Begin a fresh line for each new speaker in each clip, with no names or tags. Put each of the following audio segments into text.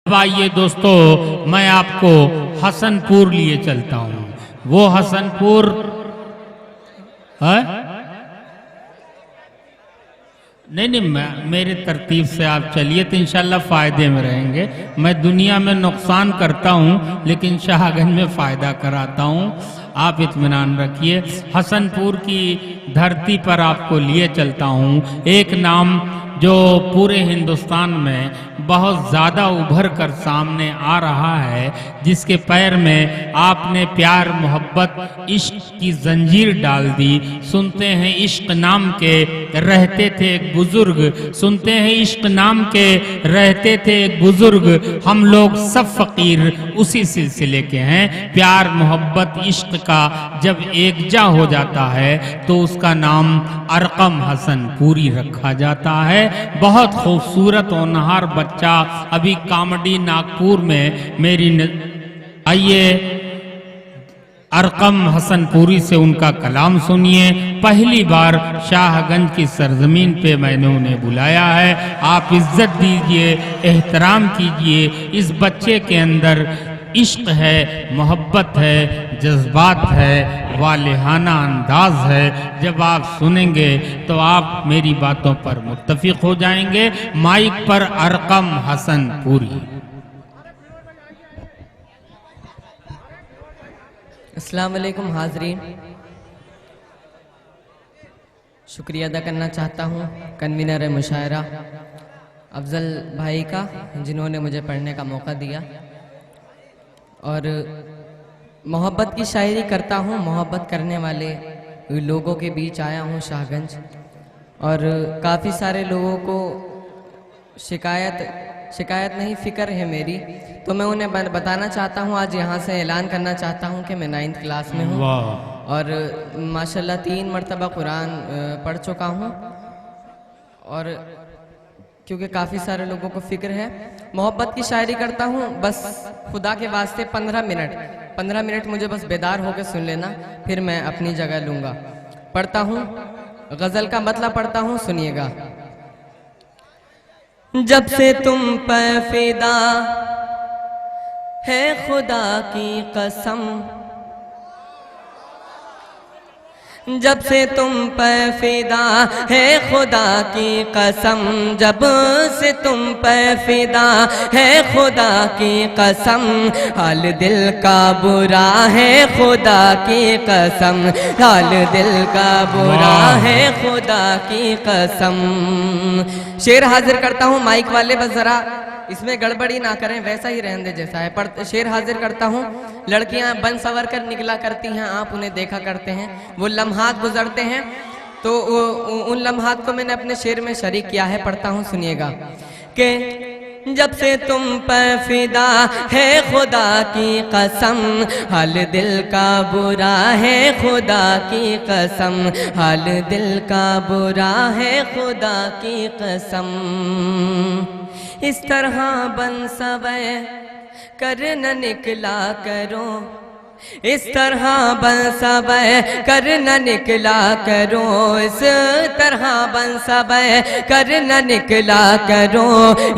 अब आइए दोस्तों, मैं आपको हसनपुर लिए चलता हूँ। वो हसनपुर है? नहीं, मेरे तरतीब से आप चलिए तो इंशाल्लाह फ़ायदे में रहेंगे। मैं दुनिया में नुकसान करता हूँ लेकिन शाहगंज में फ़ायदा कराता हूँ, आप इत्मीनान रखिए। हसनपुर की धरती पर आपको लिए चलता हूँ। एक नाम जो पूरे हिंदुस्तान में बहुत ज़्यादा उभर कर सामने आ रहा है, जिसके पैर में आपने प्यार मोहब्बत इश्क की जंजीर डाल दी। सुनते हैं इश्क नाम के रहते थे एक बुजुर्ग, सुनते हैं इश्क नाम के रहते थे एक बुजुर्ग, हम लोग सब फकीर उसी सिलसिले के हैं। प्यार मोहब्बत इश्क का जब एकजा हो जाता है तो उसका नाम अरकम हसनपुरी रखा जाता है। बहुत खूबसूरत होनहार बच्चा अभी कॉमेडी नागपुर में मेरी आइए अरकम हसनपुरी से उनका कलाम सुनिए। पहली बार शाहगंज की सरजमीन पे मैंने उन्हें बुलाया है। आप इज्जत दीजिए, एहतराम कीजिए। इस बच्चे के अंदर इश्क है, मोहब्बत है, जज्बात है, वालिहाना अंदाज है। जब आप सुनेंगे तो आप मेरी बातों पर मुत्तफिक हो जाएंगे। माइक पर अरकम हसनपुरी।
अस्सलाम वालेकुम हाज़रीन, शुक्रिया अदा करना चाहता हूँ कन्वीनर मुशायरा अफजल भाई का, जिन्होंने मुझे पढ़ने का मौका दिया। और मोहब्बत की शायरी करता हूँ, मोहब्बत करने वाले लोगों के बीच आया हूँ शाहगंज। और काफ़ी सारे लोगों को शिकायत नहीं फ़िक्र है मेरी, तो मैं उन्हें बताना चाहता हूँ, आज यहाँ से ऐलान करना चाहता हूँ कि मैं 9th क्लास में हूँ और माशाल्लाह 3 मरतबा कुरान पढ़ चुका हूँ। और क्योंकि काफ़ी सारे लोगों को फ़िक्र है, मोहब्बत की शायरी करता हूँ। बस खुदा के वास्ते 15 मिनट मुझे बस बेदार होकर सुन लेना, फिर मैं अपनी जगह लूँगा। पढ़ता हूँ, गज़ल का मतलब पढ़ता हूँ, सुनिएगा। जब से तुम पर फिदा है खुदा की कसम, जब से तुम पर फिदा है खुदा की कसम, जब से तुम पर फिदा है खुदा की कसम, हाल दिल का बुरा है खुदा की कसम, हाल दिल का बुरा है खुदा की कसम। शेर हाजिर करता हूँ, माइक वाले बस जरा इसमें गड़बड़ी ना करें, वैसा ही रहने दे जैसा है। शेर हाजिर करता हूँ। लड़कियां बन सवर कर निकला करती हैं, आप उन्हें देखा करते हैं, वो लम्हात गुजरते हैं, तो उन लम्हात को मैंने अपने शेर में शरीक किया है। पढ़ता हूँ, सुनिएगा कि जब से तुम पर फिदा है खुदा की कसम, हाल दिल का बुरा है खुदा की कसम, हाल दिल का बुरा है खुदा की कसम। इस तरह बन सवै कर न निकला करो, इस तरह बन सवै कर न निकला करो, इस तरह बन सवै कर न निकला करो,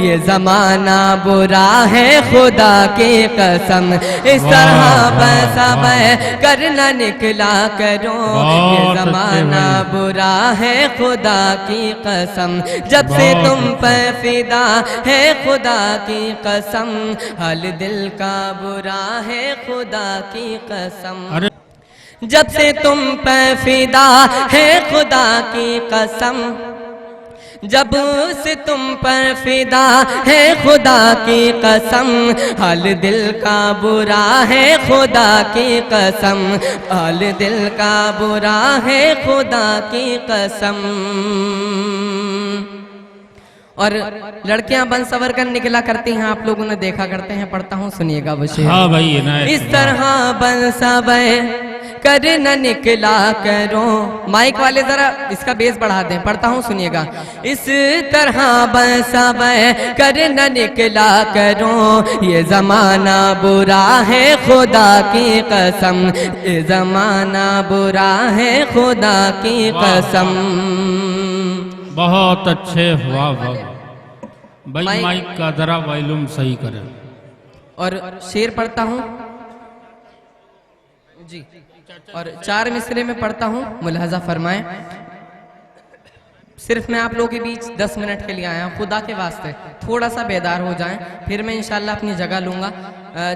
ये ज़माना बुरा है खुदा की कसम, इस तरह बन सवै कर न निकला करो, ये ज़माना बुरा है खुदा की कसम। जब से तुम पर फिदा है खुदा की कसम, हाल दिल का बुरा है खुदा की कसम। जब से तुम पर फिदा है खुदा की कसम, जब से तुम पर फिदा है खुदा की कसम, हाल दिल का बुरा है खुदा की कसम, हाल दिल का बुरा है खुदा की कसम। और लड़कियां बन सवर कर निकला करती हैं, आप लोगों ने देखा करते हैं। पढ़ता हूँ, सुनिएगा वो शेर।
हाँ भाई,
इस तरह बन सवर कर न निकला करो, माइक वाले जरा इसका बेस बढ़ा दें। पढ़ता हूँ, सुनिएगा। इस तरह बन सवर कर न निकला करो, ये ज़माना बुरा है खुदा की कसम, ये ज़माना बुरा है खुदा की कसम।
बहुत अच्छे, वाह वाह भाई। माइक का जरा वॉल्यूम सही करें।
और शेर पढ़ता हूँ जी, और 4 मिसरे में पढ़ता हूँ, मुलाहजा फरमाएं। सिर्फ मैं आप लोगों के बीच 10 मिनट के लिए आया हूँ, खुदा के वास्ते थोड़ा सा बेदार हो जाएं, फिर मैं इंशाल्लाह अपनी जगह लूंगा।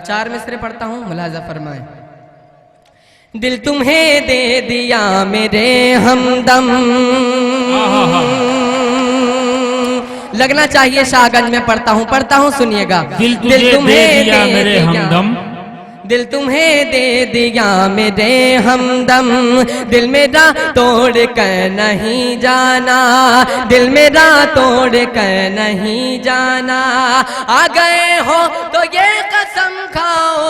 4 मिसरे पढ़ता हूँ, मुलाहजा फरमाएं। दिल तुम्हें दे दिया मेरे हमदम, लगना चाहिए शाहगंज में पढ़ता हूँ सुनिएगा।
दिल तुम्हें दे दिया मेरे हमदम,
दिल तुम्हें दे दिया मेरे हमदम, दिल मेरा तोड़ कर नहीं जाना, दिल मेरा तोड़ कर नहीं जाना। आ गए हो तो ये कसम खाओ,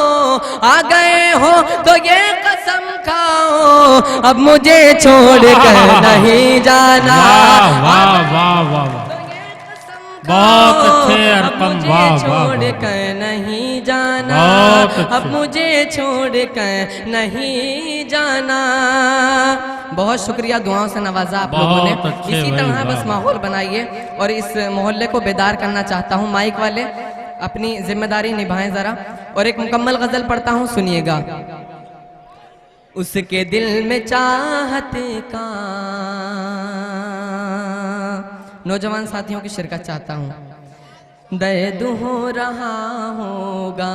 आ गए हो तो ये कसम खाओ, अब मुझे छोड़ कर नहीं जाना।
वाह वाह वाह, बहुत अच्छे अरकम, वाह वाह,
छोड़ कर नहीं जाना, अब मुझे छोड़ कर नहीं जाना। बहुत शुक्रिया, दुआओं से नवाजा आप लोगों ने। इसी तरह बस माहौल बनाइए और इस मोहल्ले को बेदार करना चाहता हूँ। माइक वाले अपनी जिम्मेदारी निभाएं जरा, और एक मुकम्मल गजल पढ़ता हूँ, सुनिएगा। उसके दिल में चाहत का, नौजवान साथियों की शिरकत चाहता हूँ, दर्द हो रहा होगा।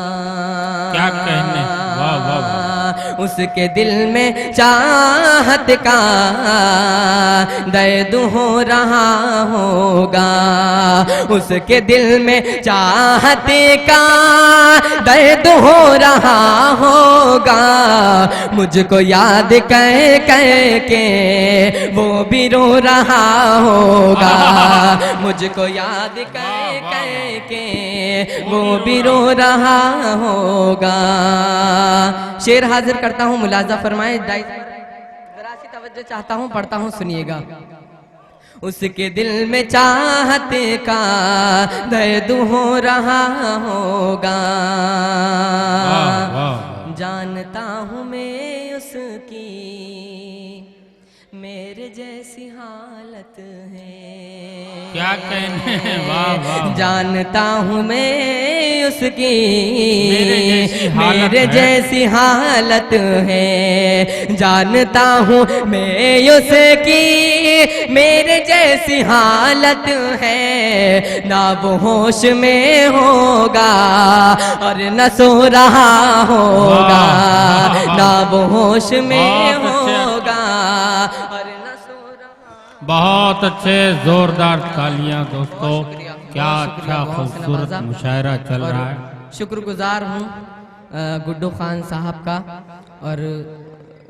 क्या कहने, वाह वाह वाह।
उसके दिल में चाहत का दर्द हो रहा होगा, उसके दिल में चाहत का दर्द हो रहा होगा। मुझको याद कर कर के वो भी रो रहा होगा, मुझको याद कर कर के वो भी रो रहा होगा। शेर हाजिर करता हूँ, मुलाजा फरमाए। जरा सी तवज्जो चाहता हूँ, पढ़ता हूँ, सुनिएगा। उसके दिल में चाहत का दर्द हो रहा होगा, जानता हूँ मैं उसकी मेरे जैसी हालत है।
क्या कहने, वाह वाह।
जानता हूँ मैं उसकी मेरे जैसी हालत है, जानता हूँ मैं उसकी मेरे जैसी हालत है। ना वो होश में होगा और न सो रहा होगा, ना वो होश में होगा और न सो रहा।
बहुत अच्छे, जोरदार तालियां दोस्तों, क्या अच्छा खूबसूरत मुशायरा चल रहा है।
शुक्रगुजार हूँ गुड्डू खान साहब का, और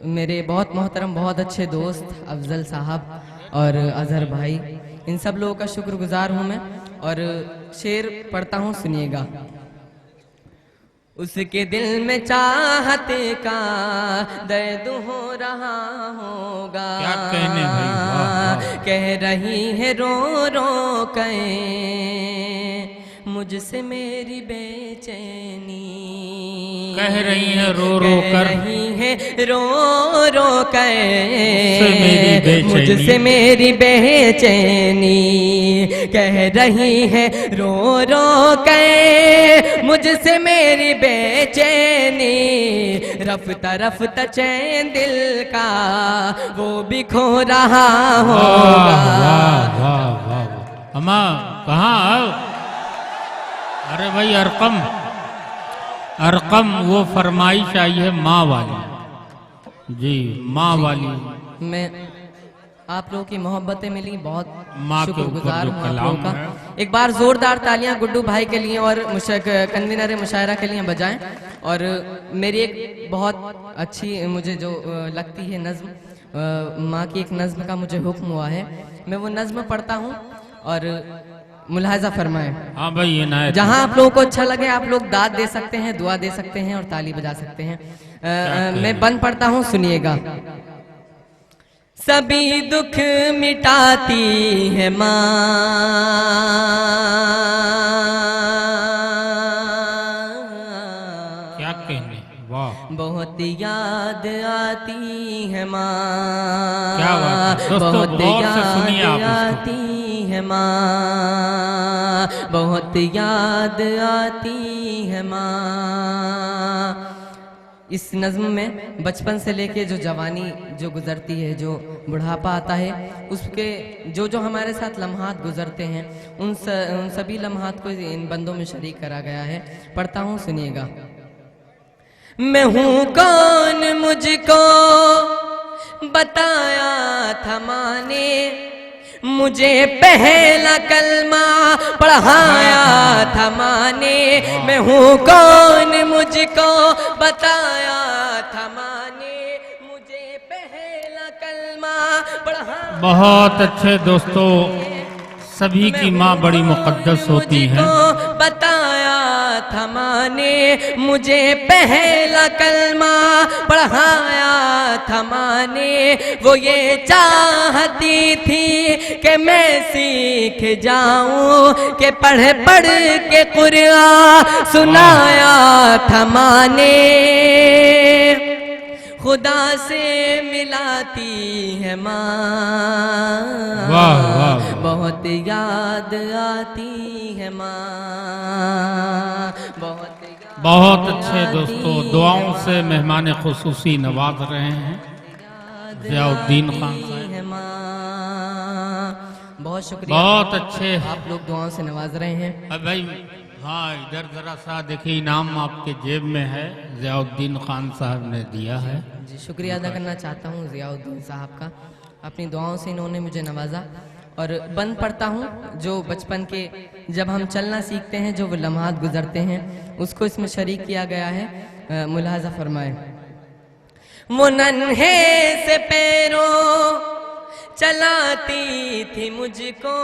मेरे बहुत मोहतरम बहुत अच्छे दोस्त अफजल साहब और अजहर भाई, इन सब लोगों का शुक्रगुजार हूँ मैं। और शेर पढ़ता हूँ, सुनिएगा। उसके दिल में चाहत का दर्द हो रहा होगा,
क्या कहने भाई, वाह वाह।
कह रही है रो रो कर मुझसे मेरी बेचैनी,
कह रही है रो रो कर,
रही है रो रो कर
मुझसे
मेरी बेचैनी, कह रही है रो रो कर मुझसे मेरी बेचैनी। रफ्ता रफ्ता चैन दिल का वो भी खो रहा होगा।
वाह वाह वाह। अम्मा कहाँ आओ? अरे भाई अरकम, अरकम वो फरमाइश आई है माँ वाली जी, माँ वाली। मैं
आप लोगों की मोहब्बतें मिली, बहुत
माँ के
शुक्रगुजार
ऊपर जो
हूँ आप
कलाम
लोगों का।
है।
एक बार जोरदार तालियां गुड्डू भाई के लिए और कन्वीनर मुशायरा के लिए बजाएं। और मेरी एक बहुत अच्छी मुझे जो लगती है नज्म, माँ की एक नज्म का मुझे हुक्म हुआ है, मैं वो नज्म पढ़ता हूँ और मुलाहजा फरमाएं।
हाँ भाई, ये ना
जहां आप लोगों को अच्छा लगे आप लोग दाद दे सकते हैं, दुआ दे सकते हैं और ताली बजा सकते हैं। मैं बंद पढ़ता हूँ, सुनिएगा। सभी दुख मिटाती है माँ,
क्या कहने, वाह।
बहुत याद आती आती है माँ,
क्या बात है दोस्तों,
बहुत
गौर से सुनिए आप
याद
इसको।
आती है माँ, बहुत याद आती है माँ। इस नज्म में बचपन से लेके जो जवानी जो गुजरती है, जो बुढ़ापा आता है, उसके जो जो हमारे साथ लम्हात गुजरते हैं, उन सभी लम्हात को इन बंदों में शरीक करा गया है। पढ़ता हूँ, सुनिएगा। मैं हूँ कौन मुझको बताया था माँ ने, मुझे पहला कलमा पढ़ाया था माँ ने। मैं हूँ कौन मुझको बताया था माँ ने, मुझे पहला कलमा पढ़ाया।
बहुत अच्छे दोस्तों, सभी की माँ बड़ी मुक़द्दस होती हैं।
मुझको बताया था माँ ने, मुझे पहला कलमा पढ़ाया था माँ ने। वो ये चाहती थी कि मैं सीख जाऊं, कि पढ़ पढ़ के कुरान सुनाया था माँ ने। खुदा से मिलाती है माँ,
वाह वाह,
बहुत याद आती है माँ,
बहुत अच्छे दोस्तों, दुआओं से मेहमान खुसूसी नवाज रहे हैं ज़ियाउद्दीन खान साहब।
है माँ। बहुत शुक्रिया,
बहुत अच्छे।
आप लोग दुआओं से नवाज रहे हैं।
अब भाई हाँ, इधर जरा सा देखिए, इनाम आपके जेब में है, ज़ियाउद्दीन खान साहब ने दिया है।
जी, शुक्रिया अदा करना चाहता हूँ ज़ियाउद्दीन साहब का, अपनी दुआओं से इन्होंने मुझे नवाजा। और बंद पढ़ता हूँ, जो बचपन के जब हम चलना सीखते हैं, जो वो लम्हात गुजरते हैं, उसको इसमें शरीक किया गया है। मुलाहाजा फरमाए। वो नन्हे से पैरों चलाती थी मुझको,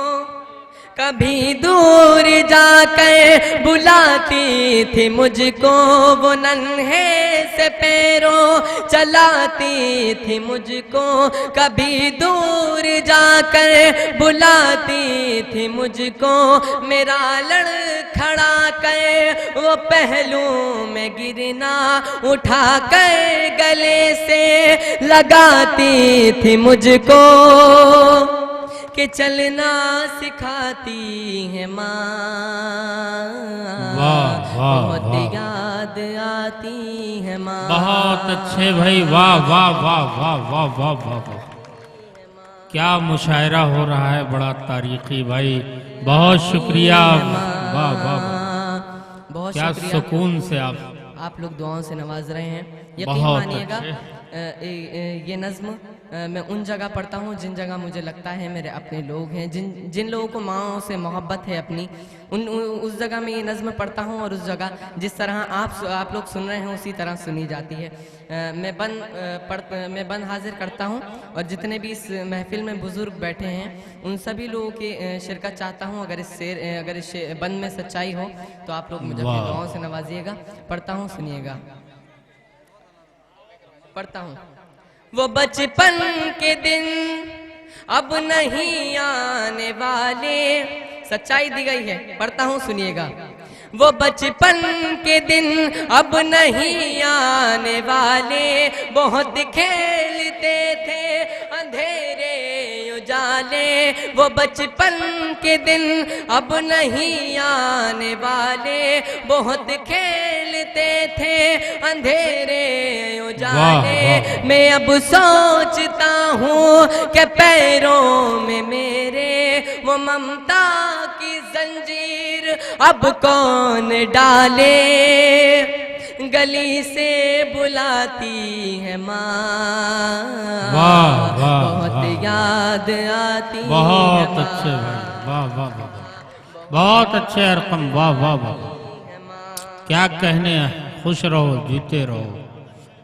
कभी दूर जाकर बुलाती थी मुझको। वो नन्हे से पैरों चलाती थी मुझको, कभी दूर जाकर बुलाती थी मुझको। मेरा लड़खड़ा कर वो पहलू में गिरना उठा कर गले से लगाती थी मुझको, कि चलना सिखाती है माँ,
वाह वाह
बहुत
वाह,
याद आती है माँ।
बहुत अच्छे भाई, वाह वाह वाह वाह वाह वाह वाह वाह, क्या मुशायरा हो रहा है, बड़ा तारीखी भाई, बहुत शुक्रिया। वाह वाह वाह,
बहुत
क्या
शुक्रिया,
सुकून से आप
लोग दुआओं से नवाज रहे हैं। यकीन
बहुत
मानिएगा,
अच्छे।
ये नज्म मैं उन जगह पढ़ता हूँ जिन जगह मुझे लगता है मेरे अपने लोग हैं, जिन लोगों को माँओं से मोहब्बत है अपनी, उस जगह में ये नज्म पढ़ता हूँ। और उस जगह जिस तरह आप लोग सुन रहे हैं, उसी तरह सुनी जाती है। मैं बंद हाजिर करता हूँ, और जितने भी इस महफिल में बुजुर्ग बैठे हैं, उन सभी लोगों की शिरकत चाहता हूँ। अगर इस बंद में सच्चाई हो तो आप लोग मुझे अपनी दुआओं से नवाजिएगा। पढ़ता हूँ, सुनिएगा। पढ़ता हूँ। वो बचपन के दिन अब नहीं आने वाले, सच्चाई दी गई है। पढ़ता हूँ, सुनिएगा। वो बचपन के दिन अब नहीं आने वाले, बहुत खेलते थे अंधेरे उजाले। वो बचपन के दिन अब नहीं आने वाले, बहुत खेलते थे अंधेरे उजाले। मैं अब सोचता हूँ कि पैरों में मेरे वो ममता की जंजीर अब कौन डाले। गली से बुलाती है माँ, बहुत याद आती है।
बहुत अच्छे भाई, वाह वाह वाह, बहुत अच्छे अरकम, वाह वाह वाह, क्या कहने, खुश रहो, जीते रहो,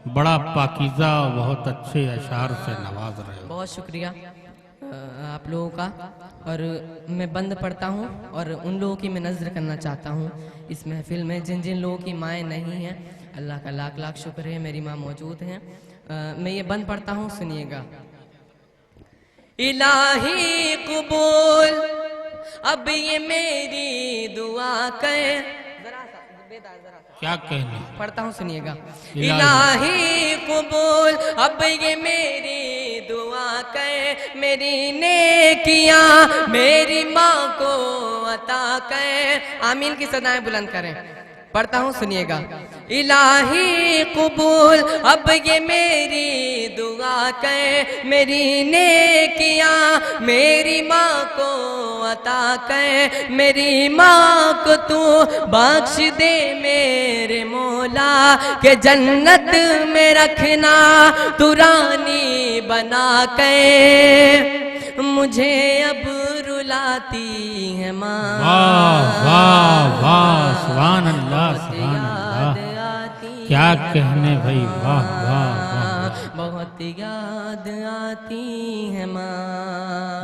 बड़ा पाकीज़ा, बहुत अच्छे अशार से नवाज रहे हो।
बहुत शुक्रिया आप लोगों का। और मैं बंद पढ़ता हूँ, और उन लोगों की मैं नज़र करना चाहता हूँ इस महफिल में जिन जिन लोगों की माएँ नहीं हैं। अल्लाह का लाख लाख शुक्र है, मेरी माँ मौजूद हैं। मैं ये बंद पढ़ता हूँ, सुनिएगा। इलाही कबूल अब ये मेरी दुआ कर,
क्या कहने,
पढ़ता हूँ सुनिएगा।
इलाही।
इलाही कबूल अब ये मेरी दुआ कर, मेरी नेकियां मेरी माँ को अता कर। आमीन की सदाएं बुलंद करें। पढ़ता हूँ सुनिएगा। इलाही कबूल अब ये मेरी दुआ कर, मेरी नेकियां मेरी माँ को अता कर। मेरी माँ को तू बख्श दे मेरे मौला, के जन्नत में रखना तू रानी बना कर। मुझे अब रुलाती है माँ,
वाह वाह वाह, सुभान अल्लाह सुभान अल्लाह, क्या कहने भाई, वाह वाह वाह,
बहुत याद आती है माँ,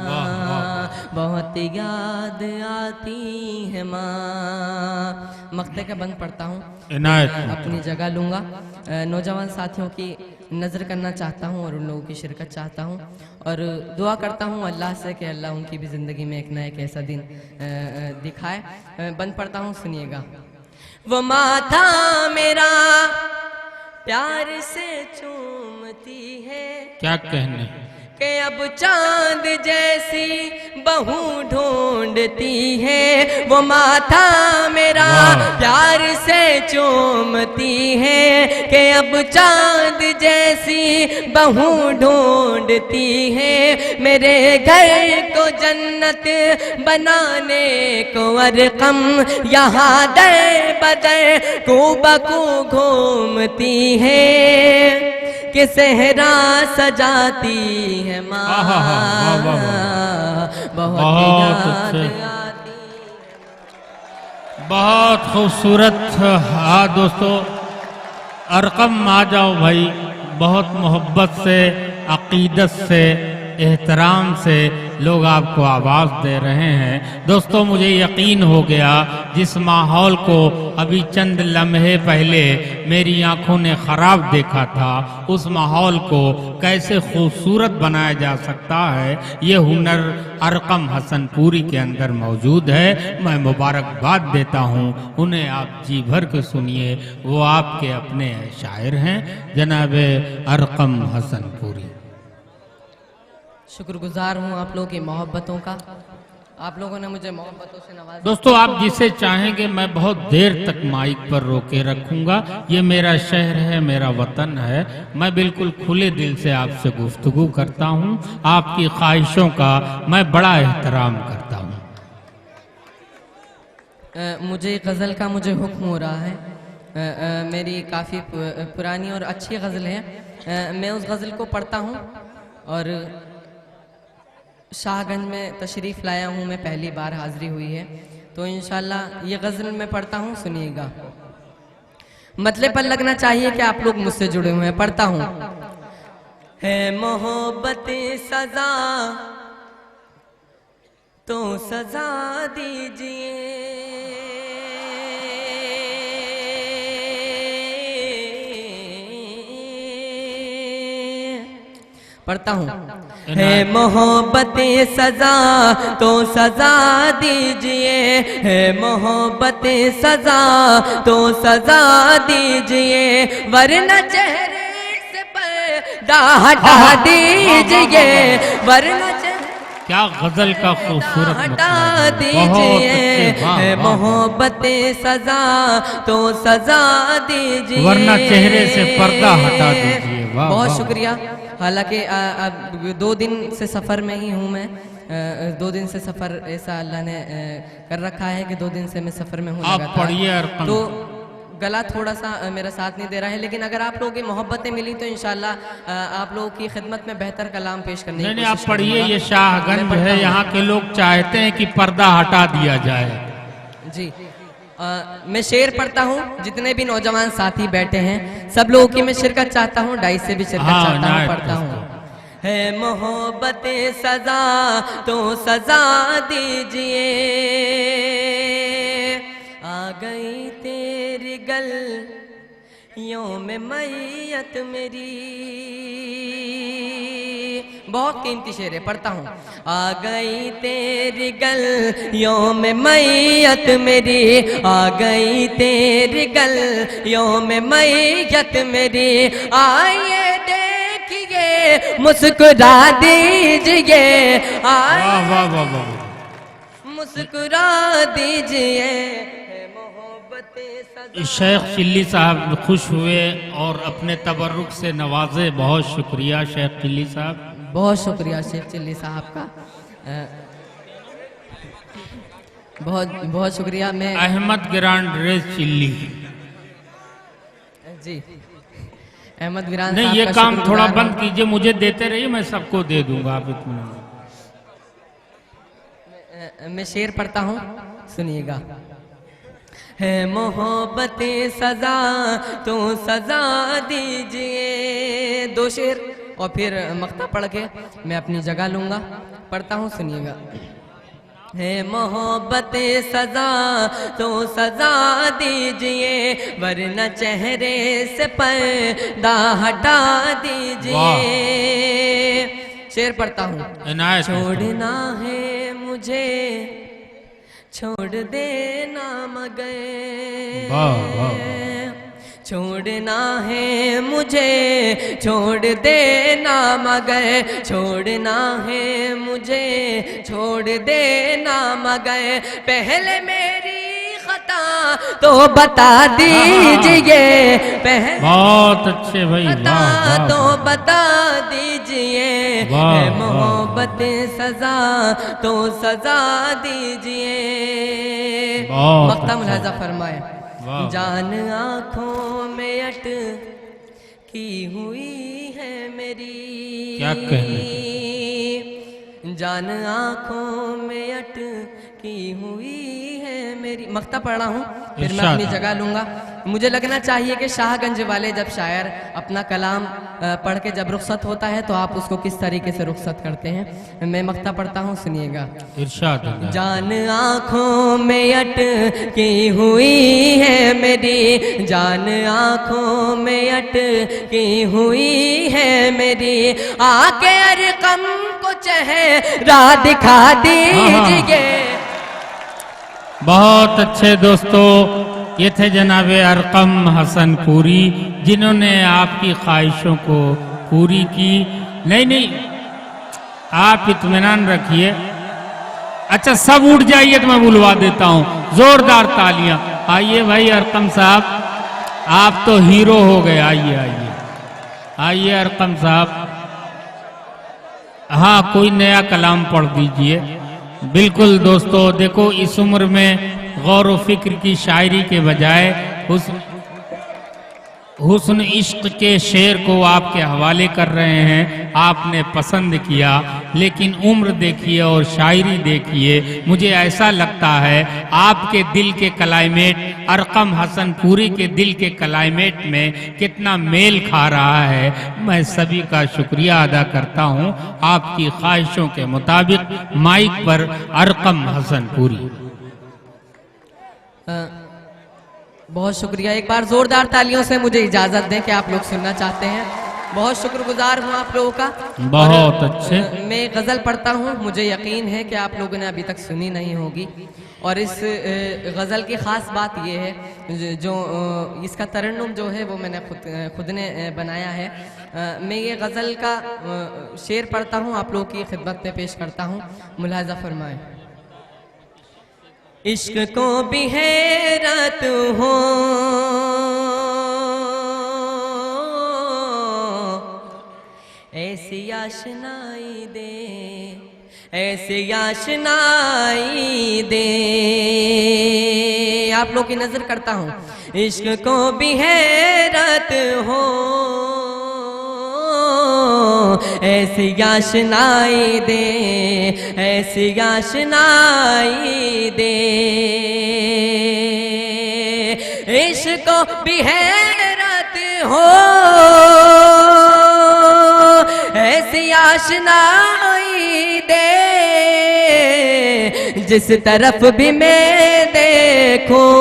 वाह, वाह।
बहुत याद आती है माँ। मक्ते का बंद पढ़ता हूँ,
इनायत
अपनी जगह लूँगा। नौजवान साथियों की नज़र करना चाहता हूँ और उन लोगों की शिरकत चाहता हूँ और दुआ करता हूँ अल्लाह से कि अल्लाह उनकी भी ज़िंदगी में एक ना एक ऐसा दिन दिखाए। बंद पढ़ता हूँ सुनिएगा। वो माथा मेरा प्यार से चूमती है,
क्या कहने,
के अब चांद जैसी बहू ढूंढती है। वो माथा मेरा प्यार से चूमती है, के अब चांद जैसी बहू ढूंढती है। मेरे घर को जन्नत बनाने को अरकम यहाँ दर बदर कूबकू घूमती है, कि सहरा सजाती है माँ, बहुत याद आती।
बहुत खूबसूरत। हाँ दोस्तों, अरकम आ जाओ भाई, बहुत मोहब्बत से, अकीदत से, एहतराम से लोग आपको आवाज़ दे रहे हैं। दोस्तों मुझे यकीन हो गया, जिस माहौल को अभी चंद लम्हे पहले मेरी आंखों ने ख़राब देखा था, उस माहौल को कैसे खूबसूरत बनाया जा सकता है, ये हुनर अरकम हसनपुरी के अंदर मौजूद है। मैं मुबारकबाद देता हूँ उन्हें, आप जी भर के सुनिए। वो आपके अपने शायर हैं जनाब अरकम हसनपुरी।
शुक्रगुजार हूँ आप लोगों की मोहब्बतों का, आप लोगों ने मुझे मोहब्बतों से नवाजा।
दोस्तों आप जिसे चाहेंगे मैं बहुत देर तक माइक पर रोके रखूंगा। ये मेरा शहर है, मेरा वतन है, मैं बिल्कुल खुले दिल से आपसे गुफ्तगू करता हूँ। आपकी ख्वाहिशों का मैं बड़ा एहतराम करता हूँ।
मुझे गज़ल का मुझे हुक्म हो रहा है। मेरी काफ़ी पुरानी और अच्छी गज़ल है। मैं उस गज़ल को पढ़ता हूँ और शाहगंज में तशरीफ़ लाया हूँ, मैं पहली बार हाज़िरी हुई है, तो इंशाल्लाह ये गज़ल मैं पढ़ता हूँ सुनिएगा। मतलब पर लगना चाहिए कि आप लोग मुझसे जुड़े हुए हैं। पढ़ता हूँ। है मोहब्बत सज़ा तो सज़ा दीजिए, पढ़ता हूँ। है मोहब्बत सज़ा तो सज़ा दीजिए, है मोहब्बत सज़ा तो सज़ा दीजिए, वरना चेहरे से पर्दा हटा दीजिए, वरना
क्या गजल का खूबसूरत
हटा दीजिए। है मोहब्बत सज़ा तो सज़ा दीजिए,
वरना चेहरे से पर्दा हटा दीजिए।
बहुत शुक्रिया। हालांकि अब 2 दिन से सफ़र में ही हूँ मैं। 2 दिन से सफ़र ऐसा अल्लाह ने कर रखा है कि 2 दिन से मैं सफ़र में हूँ।
आप पढ़िए,
तो गला थोड़ा सा मेरा साथ नहीं दे रहा है, लेकिन अगर आप लोगों की मोहब्बतें मिली तो इंशाल्लाह आप लोगों की खिदमत में बेहतर कलाम पेश करने की
नहीं, आप पढ़िए। ये शाहगंज है, यहाँ के लोग चाहते हैं कि पर्दा हटा दिया जाए। जी
मैं शेर पढ़ता हूँ। जितने भी नौजवान साथी बैठे हैं सब लोगों की मैं शिरकत चाहता हूँ, डाइस से भी शिरकत चाहता हूँ। पढ़ता हूँ। है मोहब्बत सज़ा तो सज़ा दीजिए, आ गई तेरी गलियों में मैयत मेरी, बहुत कीमती शेर है, पढ़ता हूँ। आ गई तेरी गलियों में मैयत मेरी, आ गई तेरी गलियों में मैयत मेरी, आइए देखिए मुस्कुरा दीजिए,
वाह वाह वाह वाह।
मुस्कुरा दीजिए।
शेख चिल्ली साहब खुश हुए और अपने तबर्रुक से नवाजे। बहुत शुक्रिया शेख चिल्ली साहब।
बहुत शुक्रिया शेख चिल्ली साहब का, बहुत बहुत शुक्रिया। मैं
अहमद ग्रांड रेस चिल्ली
जी अहमद वीरान
नहीं,
साहब
ये
का
काम थोड़ा
शुक्रगुजार
बंद कीजिए, मुझे देते रहिए, मैं सबको दे दूंगा, आप इत्मीनान।
मैं शेर पढ़ता हूँ, सुनिएगा। है मोहब्बत सजा तो सजा दीजिए। दो शेर और फिर मक्ता पढ़ के मैं अपनी जगह लूंगा। पढ़ता हूँ, सुनिएगा। है मोहब्बत सजा तो सजा दीजिए, वरना चेहरे से पर्दा हटा दीजिए। शेर पढ़ता हूँ। छोड़ना है मुझे छोड़ देना मगर, छोड़ना है मुझे छोड़ देना मगर, छोड़ना है मुझे छोड़ देना मगर, पहले मेरी खता तो बता दीजिए, पहले
बहुत अच्छे भाई,
खता तो बता दीजिए। मोहब्बत सजा तो सजा दीजिए। मक्ता मुलाजा फरमाए। जान आँखों में अटकी हुई है मेरी,
क्या कहने,
जान आँखों में अटकी हुई है मेरी। मक्ता पढ़ रहा हूँ, फिर मैं अपनी जगह लूंगा। मुझे लगना चाहिए कि शाहगंज वाले जब शायर अपना कलाम पढ़ के जब रुखसत होता है तो आप उसको किस तरीके से रुखसत करते हैं। मैं मक्ता पढ़ता हूँ, सुनिएगा।
इरशाद।
जान आँखों में अटकी हुई है मेरी, जान आँखों में अटकी हुई है मेरी, आके अरकम को चेहरा दिखा दीजिए।
बहुत अच्छे दोस्तों, ये थे जनाबे अरकम हसन पूरी, जिन्होंने आपकी ख्वाहिशों को पूरी की। नहीं, आप इत्मीनान रखिए। अच्छा, सब उठ जाइए तो मैं बुलवा देता हूँ, जोरदार तालियां। आइए भाई अरकम साहब, आप तो हीरो हो गए। आइए आइए आइए अरकम साहब। हाँ, कोई नया कलाम पढ़ दीजिए। बिल्कुल दोस्तों, देखो इस उम्र में गौर व फिक्र की शायरी के बजाय हुस्न इश्क के शेर को आपके हवाले कर रहे हैं। आपने पसंद किया, लेकिन उम्र देखिए और शायरी देखिए। मुझे ऐसा लगता है आपके दिल के क्लाइमेट अरकम हसन पूरी के दिल के क्लाइमेट में कितना मेल खा रहा है। मैं सभी का शुक्रिया अदा करता हूं। आपकी ख्वाहिशों के मुताबिक माइक पर अरकम हसन पूरी।
बहुत शुक्रिया। एक बार जोरदार तालियों से मुझे इजाजत दें कि आप लोग सुनना चाहते हैं। बहुत शुक्रगुजार हूँ आप लोगों का।
बहुत अच्छे।
मैं गज़ल पढ़ता हूँ, मुझे यकीन है कि आप लोगों ने अभी तक सुनी नहीं होगी। और इस गज़ल की ख़ास बात यह है, जो इसका तरन्नुम जो है वो मैंने खुद ने बनाया है। मैं ये गज़ल का शेर पढ़ता हूँ, आप लोगों की खिदमत में पेश करता हूँ। मुलाज़ा फरमाएं। इश्क को भी हैरत हो ऐसी आशनाई दे, ऐसी आशनाई दे। आप लोग की नजर करता हूँ। इश्क को भी हैरत हो ऐसी आशनाई दे, ऐसी आशनाई दे। इश्क को भी हैरत हो ऐसी आशनाई दे, जिस तरफ भी मैं देखूं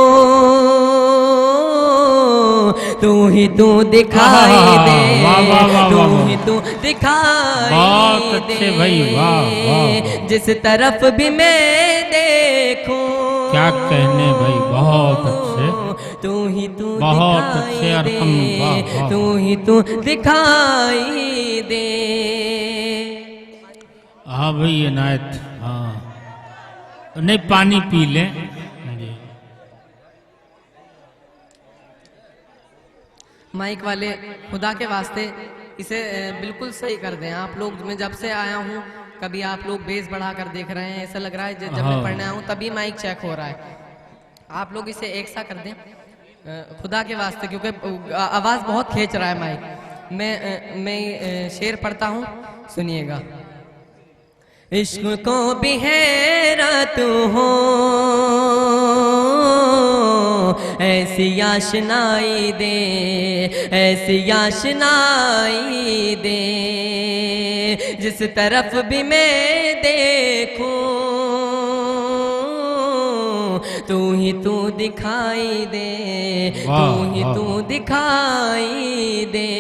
तू ही तू दिखाई दे,
वाह, वाह, वाह,
तू
वाह,
ही तू दिखाई
बहुत
दे।
अच्छे भाई, वाह, वाह।
जिस तरफ भी मैं देखूं,
क्या कहने भाई, बहुत अच्छे,
तू ही तू
बहुत
दिखाई
अच्छे। और
दे,
हम वाह वाह,
तू ही तू दिखाई दे।
हाँ भाई इनायत, हाँ नहीं पानी पी लें जी।
माइक वाले खुदा के वास्ते इसे बिल्कुल सही कर दें आप लोग। मैं जब से आया हूँ कभी आप लोग बेस बढ़ा कर देख रहे हैं, ऐसा लग रहा है जब मैं
हाँ।
पढ़ने आया हूँ तभी माइक चेक हो रहा है। आप लोग इसे एक सा कर दें खुदा के वास्ते, क्योंकि आवाज़ बहुत खींच रहा है माइक। मैं शेर पढ़ता हूँ, सुनिएगा। इश्क को भी हैरत हो ऐसी आशनाई दे, ऐसी आशनाई दे। जिस तरफ भी मैं देखूं, तू ही तू दिखाई दे, तू ही
वाह,
तू दिखाई दे।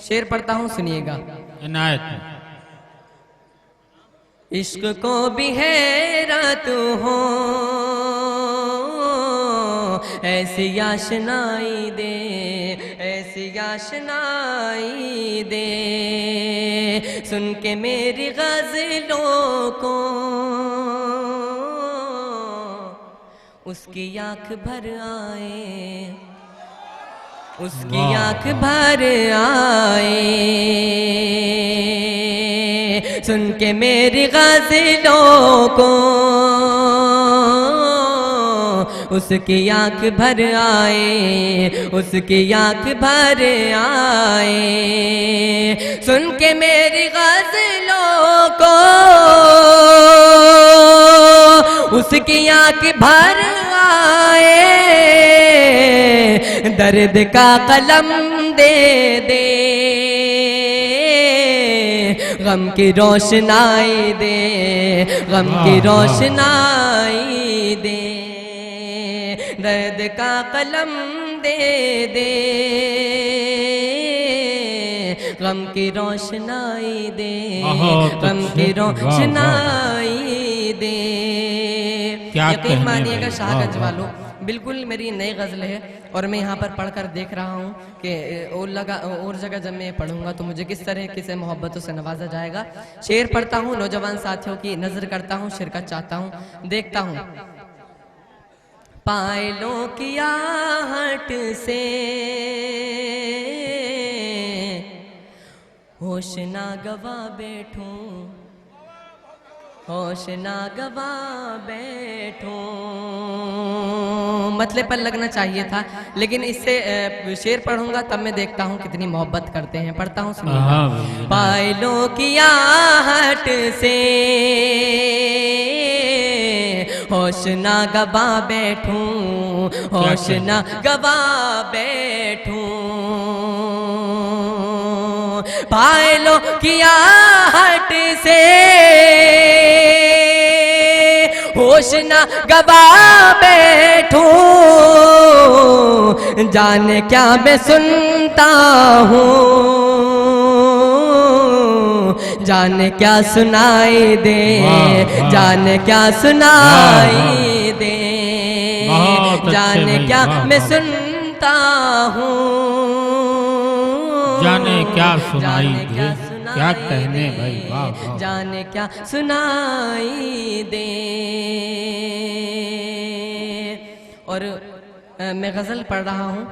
शेर पढ़ता हूँ, सुनिएगा।
इनायत।
इश्क को भी हैरत हो ऐसी आशनाई दे, ऐसी आशनाई दे। सुन के मेरी गज़लों को उसकी आँख भर आए, उसकी आँख भर आए। सुन के मेरी गज़लों को उसकी आँख भर आए, उसकी आँख भर आए। सुन के मेरी गज़लों को उसकी आँख भर आए। दर्द का कलम दे दे, गम की रोशनाई दे, गम की रोशनाई दे। दर्द का कलम दे दे, गम की रोशनाई दे, गम की रोशनाई दे। यकीन मानिएगा शाहगंज वालों, बिल्कुल मेरी नई गज़ल है और मैं यहाँ पर पढ़कर देख रहा हूँ कि और जगह जब मैं पढ़ूंगा तो मुझे किस तरह किसे मोहब्बतों से नवाजा जाएगा। शेर पढ़ता हूँ, नौजवान साथियों की नजर करता हूँ, शिरकत चाहता हूँ, देखता हूँ। पायलों की आहट से होश ना गवा बैठूं, होश ना गवा बैठूं। मतलब पर लगना चाहिए था, लेकिन इससे शेर पढ़ूंगा तब मैं देखता हूँ कितनी मोहब्बत करते हैं। पढ़ता हूँ, सुनिएगा। पायलों की आहट से होश ना गवा बैठूं, होश ना गवा बैठूं। पायलों की आहट से होश ना गवा बैठूं। जाने क्या मैं सुनता हूँ, जाने क्या सुनाई दे, जाने क्या सुनाई दे। जाने क्या मैं सुनता हूँ,
जाने क्या सुनाई दे। क्या कहने भाई, वाह।
जाने क्या सुनाई दे। और मैं गज़ल पढ़ रहा हूँ,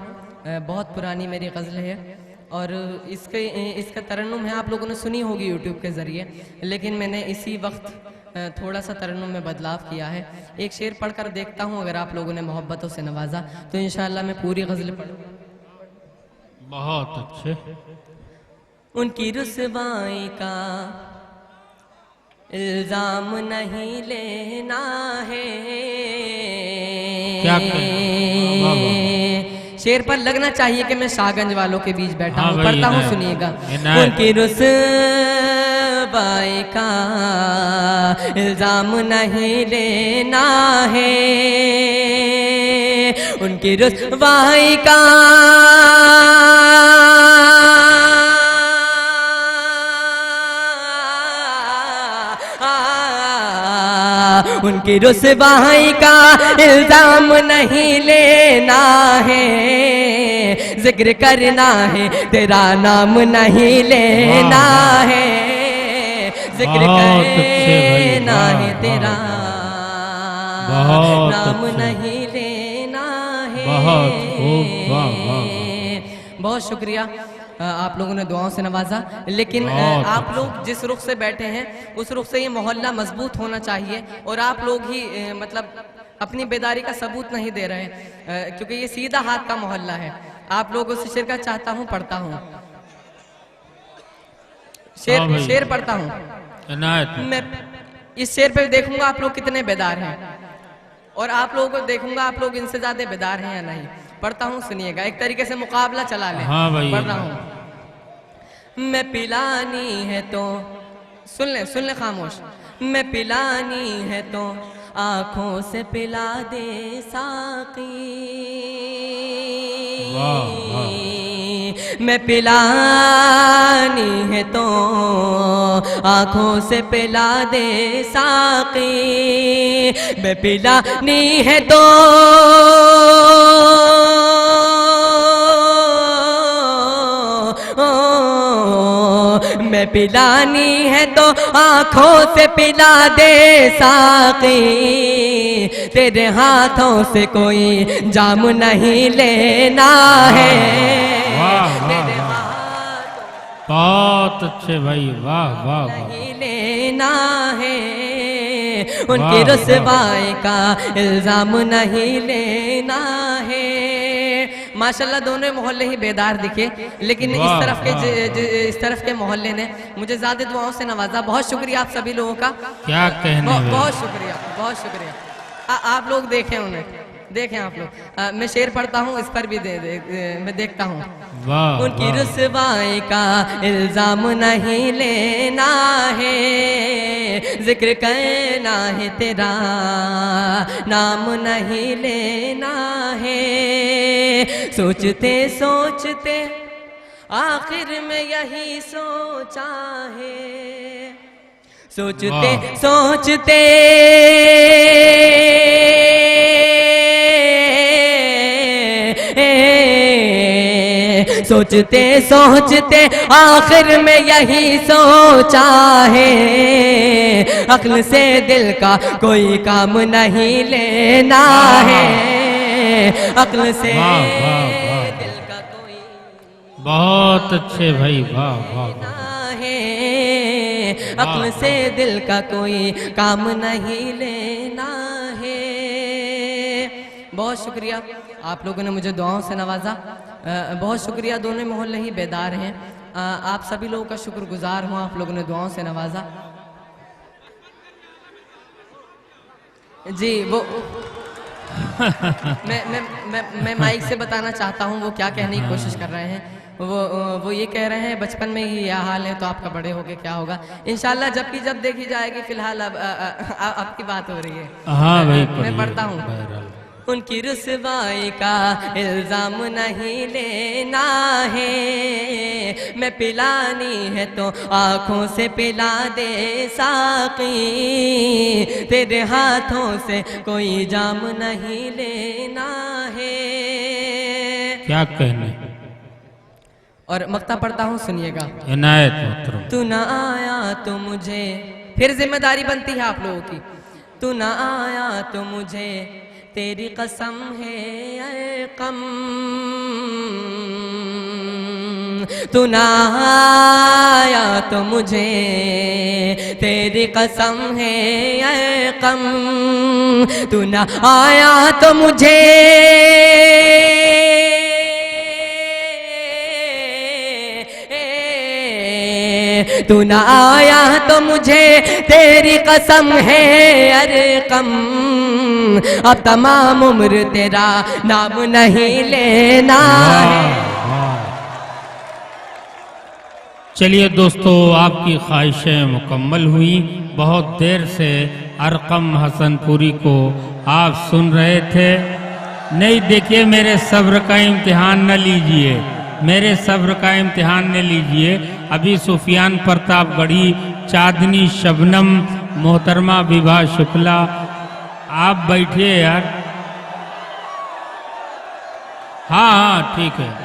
बहुत पुरानी मेरी गज़ल है और इसका तरन्नुम है, आप लोगों ने सुनी होगी यूट्यूब के ज़रिए, लेकिन मैंने इसी वक्त थोड़ा सा तरन्नुम में बदलाव किया है। एक शेर पढ़कर देखता हूँ, अगर आप लोगों ने मोहब्बतों से नवाजा तो इंशाअल्लाह मैं पूरी गज़ल पढ़ूँगा।
बहुत अच्छे।
उनकी रुसवाई का इल्जाम नहीं लेना है।
क्या
शेर पर लगना चाहिए कि मैं शाहगंज वालों के बीच बैठा हूँ।
हाँ
पढ़ता हूँ, सुनिएगा। उनकी रुसवाई रुसवाई का इल्जाम नहीं लेना है, उनकी रुसवाई का उनकी रुसवाई का इल्जाम नहीं लेना है, जिक्र करना है तेरा नाम नहीं लेना है, जिक्र करना है तेरा नाम नहीं लेना है। बहुत शुक्रिया, आप लोगों ने दुआओं से नवाजा। लेकिन आप लोग जिस रुख से बैठे हैं उस रुख से ये मोहल्ला मजबूत होना चाहिए, और आप लोग ही मतलब अपनी बेदारी का सबूत नहीं दे रहे हैं, क्योंकि ये सीधा हाथ का मोहल्ला है। आप लोगों से शेर का चाहता हूँ, पढ़ता हूँ, शेर पढ़ता हूँ। मैं इस शेर पे देखूंगा आप लोग कितने बेदार हैं, और आप लोगों को देखूंगा आप लोग इनसे ज्यादा बेदार हैं या नहीं। पढ़ता हूँ, सुनिएगा, एक तरीके से मुकाबला चला ले।
हाँ भाई,
पढ़ रहा हूँ। मैं पिलानी है तो सुन ले खामोश। मैं पिलानी है तो आंखों से पिला दे साकी, मैं पिलानी है तो आंखों से पिला दे साकी, मैं पिलानी है तो मैं पिलानी है तो आंखों से पिला दे साकी, तेरे हाथों से कोई जाम नहीं लेना है। तेरे हाथों
बहुत अच्छे भाई, वाह वाह
नहीं लेना है, उनकी रुसवाई का इल्जाम नहीं लेना है। माशाल्लाह दोनों मोहल्ले ही बेदार दिखे, लेकिन इस तरफ के मोहल्ले ने मुझे ज्यादा दुआओं से नवाजा। बहुत शुक्रिया आप सभी लोगों का,
क्या कहने,
बहुत शुक्रिया, बहुत शुक्रिया। आप लोग देखें उन्हें, देखें आप लोग। मैं शेर पढ़ता हूँ, इस पर भी मैं देखता हूँ। उनकी रुसवाई का इल्जाम नहीं लेना है, जिक्र करना है तेरा नाम नहीं लेना है, सोचते सोचते आखिर में यही सोचा है, सोचते सोचते सोचते सोचते आखिर में यही सोचा है, अक्ल से दिल का कोई काम नहीं लेना है, अक्ल से दिल का कोई
बहुत अच्छे भाई, वाह वाह
है, अक्ल से दिल का कोई काम नहीं लेना है। बहुत शुक्रिया, आप लोगों ने मुझे दुआओं से नवाजा। बहुत शुक्रिया, दोनों मोहल्ले ही बेदार हैं। आप सभी लोगों का शुक्रगुजार हूँ, आप लोगों ने दुआओं से नवाजा। जी वो मैं माइक से बताना चाहता हूँ वो क्या कहने की कोशिश कर रहे हैं। वो ये कह रहे हैं बचपन में ही यह हाल है तो आपका बड़े होके क्या होगा। इंशाल्लाह जब देखी जाएगी। फिलहाल अब आपकी बात हो रही है।
हाँ भाई,
मैं पढ़ता हूँ। उनकी रुसवाई का इल्जाम नहीं लेना है, मैं पिलानी है तो आँखों से पिला दे साकी, तेरे हाथों से कोई जाम नहीं लेना है।
क्या कहने।
और मक्ता पढ़ता हूँ, सुनिएगा।
इनायत मोहतरम। तू
ना आया तो मुझे, फिर जिम्मेदारी बनती है आप लोगों की। तू ना आया तो मुझे तेरी कसम है कम, तू ना आया तो मुझे तेरी कसम है कम, तू ना आया तो मुझे तू ना आया तो मुझे तेरी कसम है अरे कम, अब तमाम उम्र तेरा नाम नहीं लेना है।
चलिए दोस्तों, आपकी ख्वाहिशें मुकम्मल हुई। बहुत देर से अरकम हसनपुरी को आप सुन रहे थे। नहीं, देखिए, मेरे सब्र का इम्तिहान न लीजिए, मेरे सब्र का इम्तिहान न लीजिए। अभी सुफियान प्रतापगढ़ी, चांदनी शबनम, मोहतरमा विभा शुक्ला, आप बैठिए यार। हाँ हाँ ठीक है।